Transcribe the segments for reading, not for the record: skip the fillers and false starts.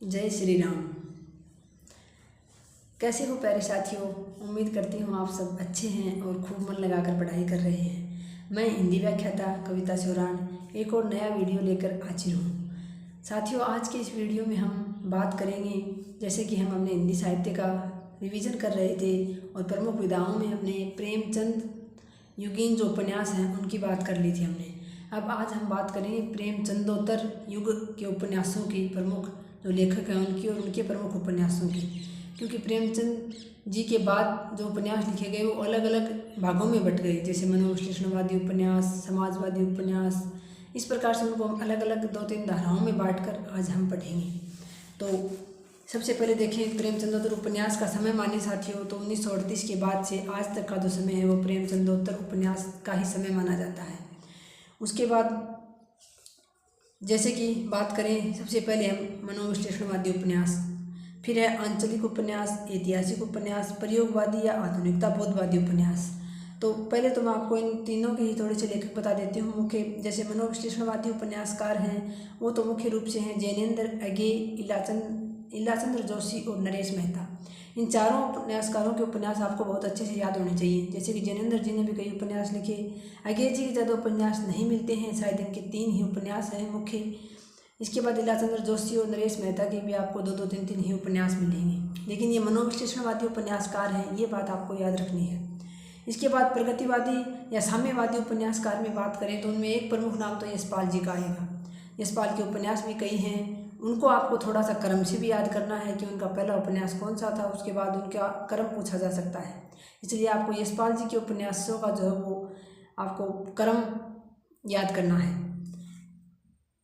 जय श्री राम। कैसे हो प्यारे साथियों। उम्मीद करती हूँ आप सब अच्छे हैं और खूब मन लगाकर पढ़ाई कर रहे हैं। मैं हिंदी व्याख्याता कविता चौरान एक और नया वीडियो लेकर हाजिर हूँ। साथियों, आज के इस वीडियो में हम बात करेंगे, जैसे कि हम अपने हिंदी साहित्य का रिवीजन कर रहे थे और प्रमुख विधाओं में अपने प्रेमचंद युगीन जो उपन्यास हैं उनकी बात कर ली थी हमने। अब आज हम बात करेंगे प्रेमचंदोत्तर युग के उपन्यासों की, प्रमुख जो लेखक हैं उनकी और उनके प्रमुख उपन्यासों की। क्योंकि प्रेमचंद जी के बाद जो उपन्यास लिखे गए वो अलग अलग भागों में बट गए, जैसे मनोविश्लेषणवादी उपन्यास, समाजवादी उपन्यास। इस प्रकार से उनको हम अलग अलग 2-3 धाराओं में बांटकर आज हम पढ़ेंगे। तो सबसे पहले देखें प्रेमचंदोत्तर उपन्यास का समय माने साथियों, तो 1938 के बाद से आज तक का जो समय है वो प्रेमचंदोत्तर उपन्यास का ही समय माना जाता है। उसके बाद जैसे कि बात करें, सबसे पहले हम मनोविश्लेषणवादी उपन्यास, फिर है आंचलिक उपन्यास, ऐतिहासिक उपन्यास, प्रयोगवादी या आधुनिकता बोधवादी उपन्यास। तो पहले तो मैं आपको इन तीनों के ही थोड़े से लेखक बता देती हूँ। मुख्य जैसे मनोविश्लेषणवादी उपन्यासकार हैं वो तो मुख्य रूप से हैं जैनेन्द्र अगे, इलाचंद्र जोशी और नरेश मेहता। इन चारों उपन्यासकारों के उपन्यास आपको बहुत अच्छे से याद होने चाहिए। जैसे कि जैनेन्द्र जी ने भी कई उपन्यास लिखे, अगे जी के ज़्यादा उपन्यास नहीं मिलते हैं, शायद इनके 3 ही उपन्यास हैं मुख्य। इसके बाद इलाचंद्र जोशी और नरेश मेहता के भी आपको 2-2, 3-3 ही उपन्यास मिलेंगे, लेकिन ये मनोविश्लेषणवादी उपन्यासकार हैं, ये बात आपको याद रखनी है। इसके बाद प्रगतिवादी या साम्यवादी उपन्यासकार में बात करें तो उनमें एक प्रमुख नाम तो यशपाल जी का आएगा। यशपाल के उपन्यास भी कई हैं, उनको आपको थोड़ा सा क्रम से भी याद करना है कि उनका पहला उपन्यास कौन सा था, उसके बाद उनका क्रम पूछा जा सकता है। इसलिए आपको यशपाल जी के उपन्यासों का जो है वो आपको क्रम याद करना है।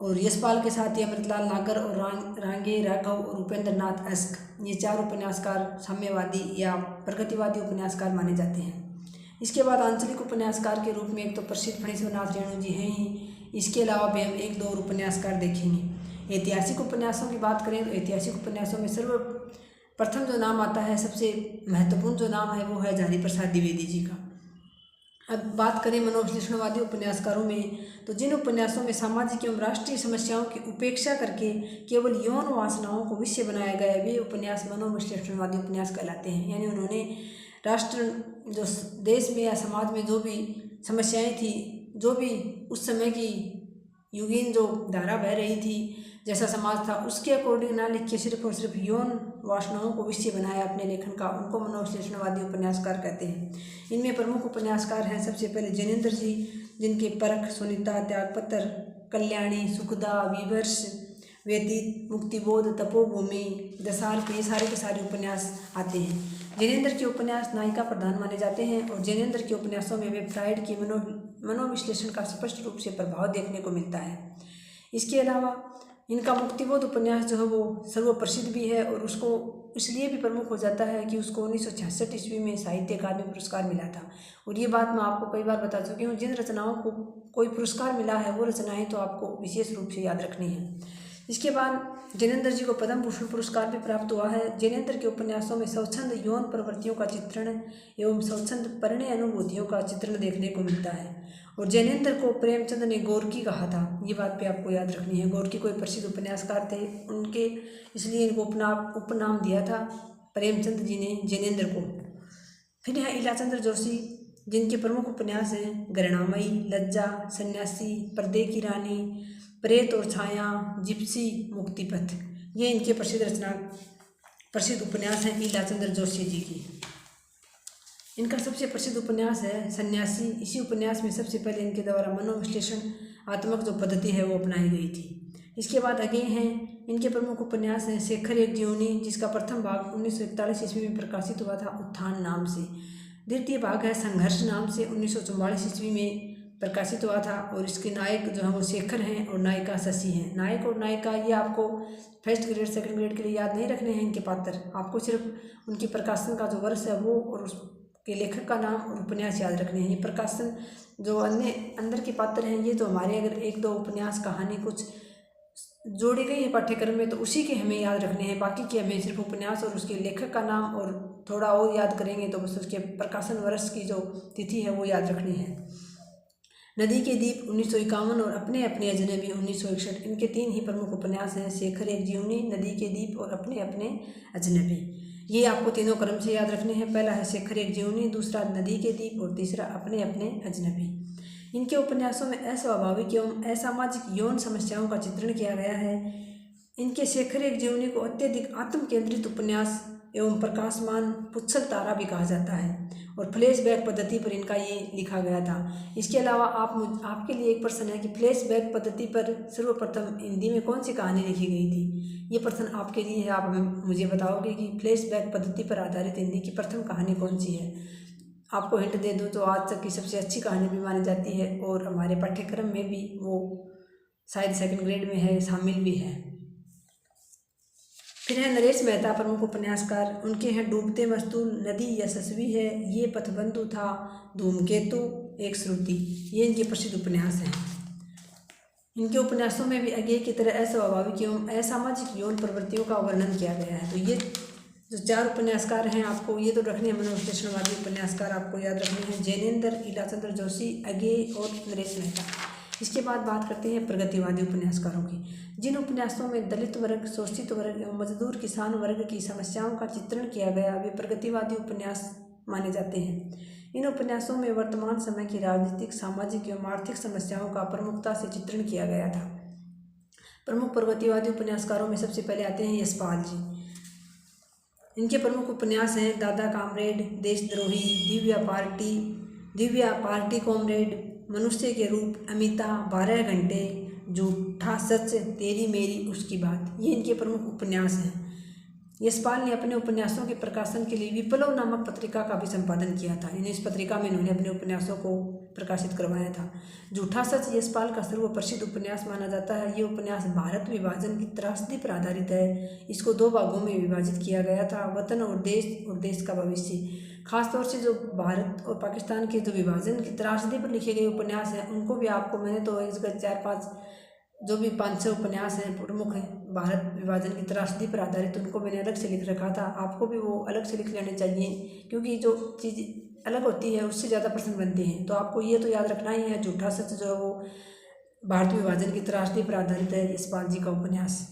और यशपाल के साथ ही अमृतलाल नागर और रांगे राघव और उपेंद्र नाथ अस्क, ये 4 उपन्यासकार साम्यवादी या प्रगतिवादी उपन्यासकार माने जाते हैं। इसके बाद आंचलिक उपन्यासकार के रूप में एक तो प्रसिद्ध फणीश्वरनाथ रेणु जी हैं ही, इसके अलावा भी हम 1-2 और उपन्यासकार देखेंगे। ऐतिहासिक उपन्यासों की बात करें तो ऐतिहासिक उपन्यासों में सर्वप्रथम जो नाम आता है, सबसे महत्वपूर्ण जो नाम है वो है झारी प्रसाद द्विवेदी जी का। अब बात करें मनोविश्लेषणवादी उपन्यासकारों में, तो जिन उपन्यासों में सामाजिक एवं राष्ट्रीय समस्याओं की उपेक्षा करके केवल यौन वासनाओं को विषय बनाया गया है, वे उपन्यास मनोविश्लेषणवादी उपन्यास कहलाते हैं। यानी उन्होंने राष्ट्र, जो देश में या समाज में जो भी समस्याएं थी, जो भी उस समय की युगीन जो धारा बह रही थी, जैसा समाज था, उसके अकॉर्डिंग ना लिख के सिर्फ और सिर्फ यौन वासनाओं को विषय बनाया अपने लेखन का, उनको मनोविश्लेषणवादी उपन्यासकार कहते हैं। इनमें प्रमुख उपन्यासकार हैं सबसे पहले जैनेन्द्र जी, जिनके परख, सुनीता, त्यागपत्र, कल्याणी, सुखदा, विवर्ष, व्यतीत, मुक्तिबोध, तपोभूमि, दशार्थ, ये सारे के सारे उपन्यास आते हैं। जैनेन्द्र के उपन्यास नायिका प्रधान माने जाते हैं और जैनेन्द्र के उपन्यासों में वे फ्राइड की मनोविश्लेषण का स्पष्ट रूप से प्रभाव देखने को मिलता है। इसके अलावा इनका मुक्तिबोध उपन्यास जो है वो सर्वप्रसिद्ध भी है और उसको इसलिए भी प्रमुख हो जाता है कि उसको 1966 ईस्वी में साहित्य अकादमी पुरस्कार मिला था। और ये बात मैं आपको कई बार बता चुकी हूँ, जिन रचनाओं को कोई पुरस्कार मिला है वो रचनाएं तो आपको विशेष रूप से याद रखनी है। इसके बाद जैनेन्द्र जी को पद्म भूषण पुरस्कार भी प्राप्त हुआ है। जैनेन्द्र के उपन्यासों में स्वच्छंद यौन प्रवृत्तियों का चित्रण एवं स्वच्छंद परिणय अनुभूतियों का चित्रण देखने को मिलता है। और जैनेन्द्र को प्रेमचंद ने गोरकी कहा था, ये बात भी आपको याद रखनी है। गोरकी कोई प्रसिद्ध उपन्यासकार थे, उनके इसलिए इनको उपनाम दिया था प्रेमचंद जी ने जैनेन्द्र को। फिर है इलाचंद्र जोशी, जिनके प्रमुख उपन्यास हैं गरुणामयी, लज्जा, सन्यासी, पर्दे की रानी, प्रेत और छाया, जिप्सी, मुक्तिपथ। ये इनके प्रसिद्ध उपन्यास हैं इलाचंद्र जोशी जी की। इनका सबसे प्रसिद्ध उपन्यास है सन्यासी। इसी उपन्यास में सबसे पहले इनके द्वारा मनोविश्लेषण आत्मक जो पद्धति है वो अपनाई गई थी। इसके बाद आगे हैं इनके प्रमुख उपन्यास हैं शेखर एक जीवनी, जिसका प्रथम भाग 1941 ईस्वी में प्रकाशित हुआ था उत्थान नाम से। द्वितीय भाग है संघर्ष नाम से, 1944 ईस्वी में प्रकाशित हुआ था और इसके नायक जो है वो शेखर हैं और नायिका शशि हैं। नायक और नायिका ये आपको फर्स्ट ग्रेड सेकंड ग्रेड के लिए याद नहीं रखने हैं इनके पात्र, आपको सिर्फ उनकी प्रकाशन का जो वर्ष है वो और उसके लेखक का नाम और उपन्यास याद रखने हैं। ये प्रकाशन जो अन्य अंदर के पात्र हैं ये तो हमारे अगर 1-2 उपन्यास कहानी कुछ जोड़ी गई है पाठ्यक्रम में तो उसी के हमें याद रखने हैं, बाकी के हमें सिर्फ उपन्यास और उसके लेखक का नाम और थोड़ा और याद करेंगे तो बस उसके प्रकाशन वर्ष की जो तिथि है वो याद रखनी है। नदी के दीप 1951 और अपने अपने अजनबी 1961 इनके 3 ही प्रमुख उपन्यास हैं। शेखर एक जीवनी, नदी के दीप और अपने अपने अजनबी। ये आपको तीनों क्रम से याद रखने हैं। पहला है शेखर एक जीवनी, दूसरा नदी के दीप और तीसरा अपने अपने अजनबी। इनके उपन्यासों में अस्वाभाविक एवं असामाजिक यौन समस्याओं का चित्रण किया गया है। इनके शेखर एक जीवनी को अत्यधिक आत्म केंद्रित उपन्यास एवं प्रकाशमान पुच्छल तारा भी कहा जाता है और फ्लैशबैक पद्धति पर इनका ये लिखा गया था। इसके अलावा आपके लिए एक प्रश्न है कि फ्लैशबैक पद्धति पर सर्वप्रथम हिंदी में कौन सी कहानी लिखी गई थी। ये प्रश्न आपके लिए है। आप मुझे बताओगे कि फ्लैशबैक पद्धति पर आधारित हिंदी की प्रथम कहानी कौन सी है। आपको हिंट दे दूँ तो आज तक की सबसे अच्छी कहानी भी मानी जाती है और हमारे पाठ्यक्रम में भी वो शायद 2nd ग्रेड में है, शामिल भी है। फिर है नरेश मेहता प्रमुख उपन्यासकार। उनके हैं डूबते मस्तूल, नदी यशस्वी है, ये पथबंधु था, धूमकेतु, एक श्रुति। ये इनके प्रसिद्ध उपन्यास हैं। इनके उपन्यासों में भी आगे की तरह अस्वाभाविक एवं असामाजिक यौन प्रवृत्तियों का वर्णन किया गया है। तो ये जो 4 उपन्यासकार हैं आपको ये तो रखने हैं। मनोविश्लेषणवादी उपन्यासकार आपको याद रखने हैं, जैनेन्द्र, इलाचंद्र जोशी, अगेय और नरेश मेहता। इसके बाद बात करते हैं प्रगतिवादी उपन्यासकारों की। जिन उपन्यासों में दलित वर्ग, शोषित वर्ग एवं मजदूर किसान वर्ग की समस्याओं का चित्रण किया गया वे प्रगतिवादी उपन्यास माने जाते हैं। इन उपन्यासों में वर्तमान समय की राजनीतिक, सामाजिक एवं आर्थिक समस्याओं का प्रमुखता से चित्रण किया गया था। प्रमुख प्रगतिवादी उपन्यासकारों में सबसे पहले आते हैं यशपाल जी। इनके प्रमुख उपन्यास हैं दादा कामरेड, देशद्रोही, दिव्या पार्टी कॉमरेड, मनुष्य के रूप, अमिता, 12 घंटे, झूठा सच, तेरी मेरी उसकी बात। ये इनके प्रमुख उपन्यास हैं। यशपाल ने अपने उपन्यासों के प्रकाशन के लिए विप्लव नामक पत्रिका का भी संपादन किया था। इस पत्रिका में इन्होंने अपने उपन्यासों को प्रकाशित करवाया था। झूठा सच यशपाल का सर्वप्रसिद्ध उपन्यास माना जाता है। ये उपन्यास भारत विभाजन की त्रासदी पर आधारित है। इसको 2 भागों में विभाजित किया गया था, वतन और देश का भविष्य। खासतौर से जो भारत और पाकिस्तान के जो विभाजन की त्रासदी पर लिखे गए उपन्यास हैं उनको भी आपको मैंने तो एक जगह 4-5 जो भी 5-6 उपन्यास हैं प्रमुख हैं भारत विभाजन की त्रासदी पर आधारित, उनको मैंने अलग से लिख रखा था। आपको भी वो अलग से लिख लेने चाहिए क्योंकि जो चीज़ अलग होती है उससे ज़्यादा प्रश्न बनते हैं। तो आपको ये तो याद रखना ही है, झूठा सच जो है वो भारत विभाजन की त्रासदी पर आधारित है, यशपाल जी का उपन्यास।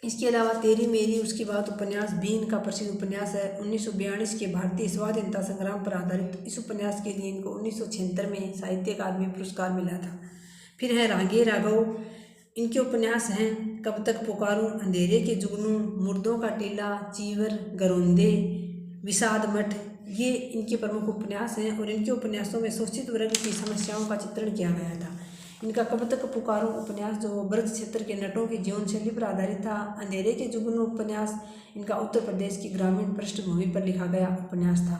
इसके अलावा तेरी मेरी उसकी बात उपन्यास भी इनका प्रसिद्ध उपन्यास है। 1942 के भारतीय स्वाधीनता संग्राम पर आधारित इस उपन्यास के लिए इनको 1976 में साहित्य अकादमी पुरस्कार मिला था। फिर है रागे राघव। इनके उपन्यास हैं कब तक पुकारूं, अंधेरे के जुगनू, मुर्दों का टीला, चीवर, गरोंदे, विषाद मठ। ये इनके प्रमुख उपन्यास हैं और इनके उपन्यासों में शोषित वर्ग की समस्याओं का चित्रण किया गया था। इनका कब तक पुकारूं उपन्यास जो ब्रज क्षेत्र के नटों की जीवन शैली पर आधारित था। अंधेरे के जुगनू उपन्यास इनका उत्तर प्रदेश की ग्रामीण पृष्ठभूमि पर लिखा गया उपन्यास था,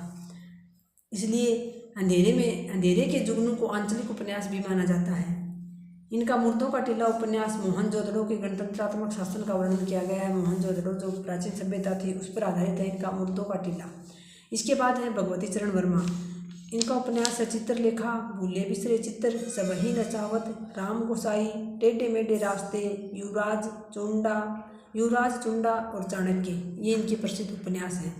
इसलिए अंधेरे के जुगनू को आंचलिक उपन्यास भी माना जाता है। इनका मुर्दों का टीला उपन्यास मोहनजोदड़ो के गणतंत्रात्मक शासन का वर्णन किया गया है। मोहनजोदड़ो जो प्राचीन सभ्यता थी उस पर आधारित है इनका मुर्दों का टीला। इसके बाद है भगवती चरण वर्मा। इनका उपन्यास है चित्रलेखा, भूले बिसरे चित्र, सबही नचावत, राम गोसाई, टेढ़े मेढ़े रास्ते, युवराज चुंडा और चाणक्य। ये इनके प्रसिद्ध उपन्यास हैं।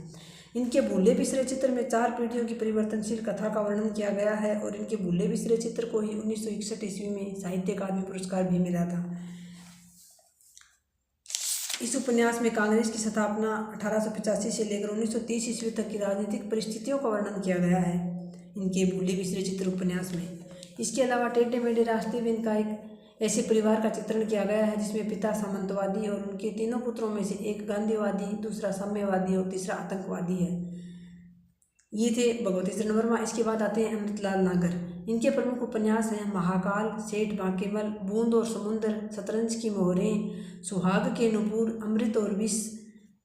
इनके भूले बिसरे चित्र में 4 पीढ़ियों की परिवर्तनशील कथा का वर्णन किया गया है और इनके भूले बिसरे चित्र को ही 1961 ईस्वी में साहित्य अकादमी पुरस्कार भी मिला था। इस उपन्यास में कांग्रेस की स्थापना 1885 से लेकर 1930 ईस्वी तक की राजनीतिक परिस्थितियों का वर्णन किया गया है इनके भूले बिसरे चित्र उपन्यास में। इसके अलावा टेढ़े मेढ़े रास्ते में इनका एक ऐसे परिवार का चित्रण किया गया है जिसमें पिता सामंतवादी और उनके 3 पुत्रों में से एक गांधीवादी, दूसरा साम्यवादी और तीसरा आतंकवादी है। ये थे भगवती चरण वर्मा। इसके बाद आते हैं अमृतलाल नागर। इनके प्रमुख उपन्यास हैं महाकाल, सेठ बांकेमल, बूंद और समुद्र, शतरंज की मोहरें, सुहाग के नुपुर, अमृत और विष,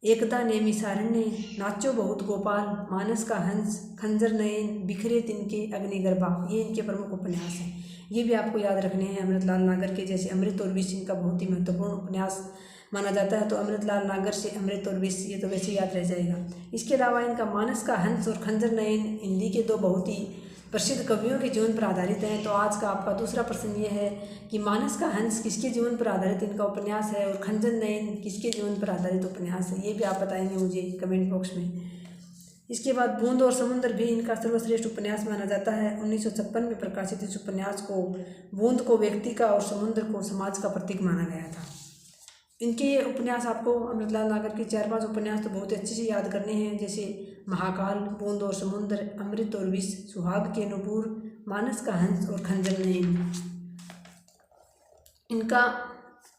एकदा नैमिषारण्य, नाचो बहुत गोपाल, मानस का हंस, खंजर नयन, बिखरे तिनके, अग्निगर्भा। ये इनके प्रमुख उपन्यास हैं। ये भी आपको याद रखने हैं अमृतलाल नागर के। जैसे अमृत और विष इनका बहुत ही महत्वपूर्ण उपन्यास माना जाता है, तो अमृतलाल नागर से अमृत और विष ये तो वैसे याद रह जाएगा। इसके अलावा इनका मानस का हंस और खंजर नयन हिंदी के 2 बहुत ही प्रसिद्ध कवियों के जीवन पर आधारित हैं। तो आज का आपका दूसरा प्रश्न ये है कि मानस का हंस किसके जीवन पर आधारित इनका उपन्यास है और खंजर नयन किसके जीवन पर आधारित उपन्यास है। ये भी आप बताएंगे मुझे कमेंट बॉक्स में। इसके बाद बूंद और समुद्र भी इनका सर्वश्रेष्ठ उपन्यास माना जाता है। 1956 में प्रकाशित इस उपन्यास को बूंद को व्यक्ति का और समुद्र को समाज का प्रतीक माना गया था। इनके ये उपन्यास आपको अमृतलाल नागर के 4-5 उपन्यास तो बहुत अच्छे से याद करने हैं, जैसे महाकाल, बूंद और समुद्र, अमृत और विष, सुहाग के नुपुर, मानस का हंस और खंजर नयन। इनका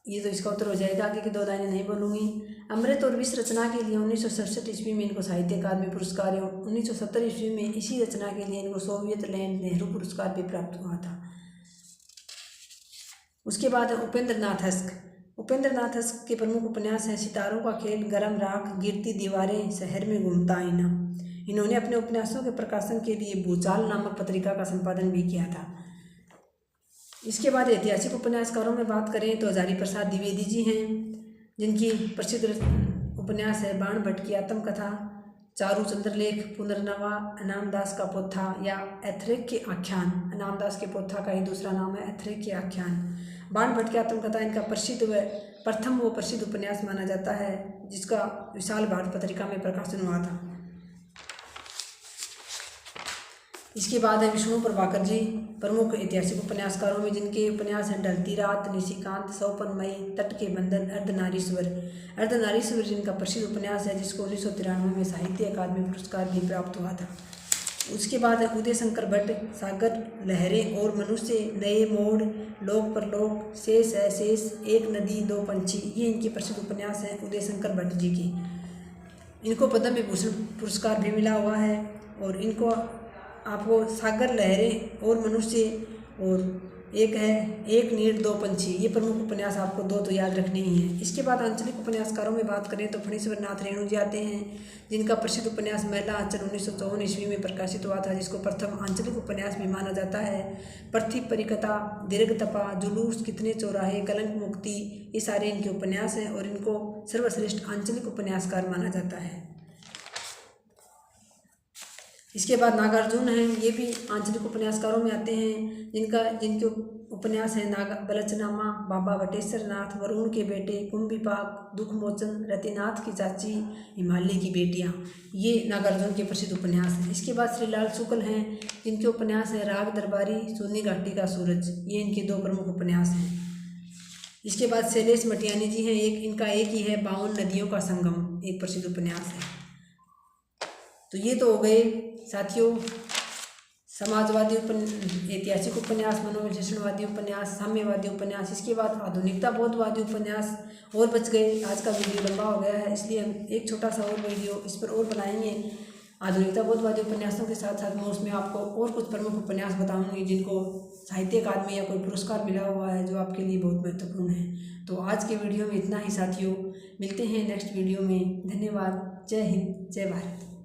ये तो इसका उत्तर हो जाएगा, आगे की 2 लाइनें नहीं बोलूँगी। अमृत और विष रचना के लिए 1967 ईस्वी में इनको साहित्य अकादमी पुरस्कार एवं 1970 ईस्वी में इसी रचना के लिए इनको सोवियत लैंड नेहरू पुरस्कार भी प्राप्त हुआ था। उसके बाद उपेंद्र नाथ हस्क। उपेंद्र नाथ हस्क के प्रमुख उपन्यास हैं सितारों का खेल, गरम राख, गिरती दीवारें, शहर में घूमता आईना। इन्होंने अपने उपन्यासों के प्रकाशन के लिए भूचाल नामक पत्रिका का संपादन भी किया था। इसके बाद ऐतिहासिक उपन्यासकारों में बात करें तो हजारी प्रसाद द्विवेदी जी हैं, जिनकी प्रसिद्ध उपन्यास है बाण भट्ट की आत्मकथा, चारू चंद्रलेख, पुनर्नवा, अनामदास का पोथा या ऐथरेक के आख्यान। अनामदास के पोथा का ही दूसरा नाम है ऐथरेक के आख्यान। बाण भट्ट की आत्मकथा इनका प्रथम व प्रसिद्ध उपन्यास माना जाता है, जिसका विशाल भारत पत्रिका में प्रकाशन हुआ था। इसके बाद है विष्णु प्रभाकर जी, प्रमुख ऐतिहासिक उपन्यासकारों में, जिनके उपन्यास हैं ढलती रात, निशिकांत, सौपन मई, तट के बंधन, अर्धनारीश्वर। अर्धनारीश्वर जिनका प्रसिद्ध उपन्यास है, जिसको 1993 में साहित्य अकादमी पुरस्कार भी प्राप्त हुआ था। उसके बाद है उदय शंकर भट्ट, सागर लहरें और मनुष्य, नए मोड़, लोक परलोक, शेष है शेष, एक नदी दो पंछी। ये इनके प्रसिद्ध उपन्यास हैं उदय शंकर भट्ट जी की। इनको पद्म विभूषण पुरस्कार भी मिला हुआ है। और इनको आपको सागर लहरें और मनुष्य और एक है एक नीर दो पंछी, ये प्रमुख उपन्यास आपको 2 तो याद रखने ही हैं। इसके बाद आंचलिक उपन्यासकारों में बात करें तो फणीश्वर नाथ रेणु जी आते हैं, जिनका प्रसिद्ध उपन्यास महिला आंचल 1954 ईस्वी में प्रकाशित हुआ था, जिसको प्रथम आंचलिक उपन्यास भी माना जाता है। पृथ्वी परिकथा, दीर्घ तपा, जुलूस, कितने चौराहे, कलंक मुक्ति, ये सारे इनके उपन्यास हैं और इनको सर्वश्रेष्ठ आंचलिक उपन्यासकार माना जाता है। इसके बाद नागार्जुन हैं, ये भी आंचलिक उपन्यासकारों में आते हैं, जिनके उपन्यास हैं बलचनामा, बाबा बटेश्वर नाथ, वरुण के बेटे, कुंभीपाक, दुखमोचन, रतिनाथ की चाची, हिमालय की बेटियां। ये नागार्जुन के प्रसिद्ध उपन्यास हैं। इसके बाद श्रीलाल शुक्ल हैं, जिनके उपन्यास हैं राग दरबारी, सोनी घाटी का सूरज। ये इनके 2 प्रमुख उपन्यास हैं। इसके बाद शैलेश मटियानी जी हैं, इनका एक ही है 52 नदियों का संगम, एक प्रसिद्ध उपन्यास है। तो ये तो हो गए साथियों समाजवादी ऐतिहासिक उपन्यास, मनोविश्लेषणवादी उपन्यास, साम्यवादी उपन्यास। इसके बाद आधुनिकता बोधवादी उपन्यास और बच गए। आज का वीडियो लंबा हो गया है, इसलिए हम एक छोटा सा और वीडियो इस पर और बनाएंगे आधुनिकता बोधवादी उपन्यासों के साथ साथ मैं उसमें आपको और कुछ प्रमुख उपन्यास बताऊंगी, जिनको साहित्य अकादमी या कोई पुरस्कार मिला हुआ है, जो आपके लिए बहुत महत्वपूर्ण है। तो आज के वीडियो में इतना ही साथियों, मिलते हैं नेक्स्ट वीडियो में। धन्यवाद। जय हिंद, जय भारत।